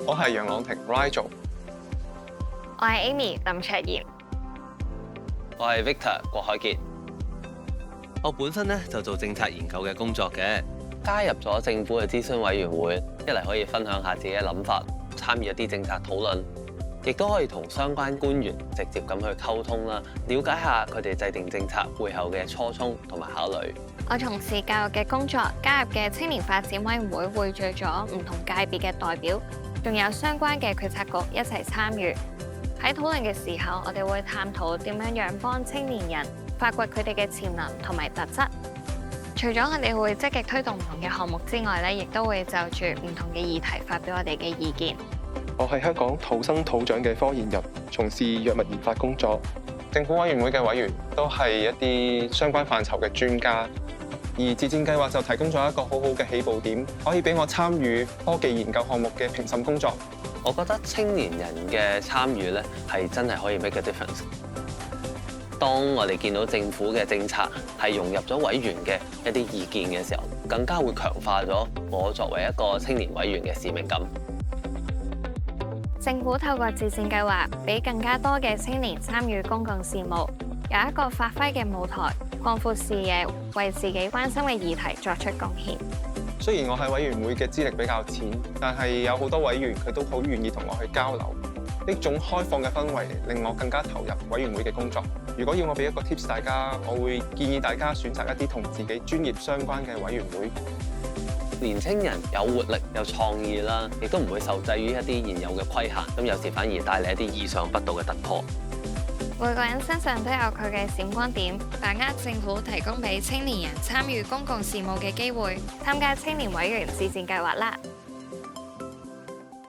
我係楊朗廷 Rigel，我係 Amy 林卓妍。我係 Victor 郭海傑。我本身咧就做政策研究嘅工作嘅，加入咗政府嘅諮詢委員會，一嚟可以分享下自己嘅諗法，參與一啲政策討論，亦都可以同相關官員直接咁去溝通啦，了解下佢哋制定政策背後嘅初衷同埋考慮。我從事教育嘅工作，加入嘅青年發展委員會匯聚咗唔同界別嘅代表，仲有相關嘅決策局一齊參與。喺討論嘅時候，我哋會探討點樣幫青年人發掘佢哋嘅潛能同埋特質。除咗我哋會積極推動唔同嘅項目之外咧，亦都會就住唔同嘅議題發表我哋嘅意見。我係香港土生土長嘅科研人，從事藥物研發工作。政府委員會嘅委員都係一啲相關範疇嘅專家，而自薦計劃就提供咗一個好好嘅起步點，可以俾我參與科技研究項目嘅評審工作。我覺得青年人嘅參與咧係真係可以 make a difference。當我哋見到政府嘅政策係融入咗委員嘅一啲意見嘅時候，更加會強化咗我作為一個青年委員嘅使命感。政府透過自薦計劃，俾更加多嘅青年參與公共事務，有一個發揮嘅舞台，擴闊視野，為自己關心嘅議題作出貢獻。雖然我喺委員會嘅資歷比較淺，但係有好多委員佢都好願意同我去交流。呢種開放嘅氛圍令我更加投入委員會嘅工作。如果要我俾一個 tips 大家，我會建議大家選擇一啲同自己專業相關嘅委員會。年青人有活力、有創意啦，亦都唔會受制於一啲現有嘅規限，咁有時反而帶嚟一啲意想不到嘅突破。每個人身上都有佢嘅閃光點，把握政府提供俾青年人參與公共事務嘅機會，參加青年委員自薦計劃啦！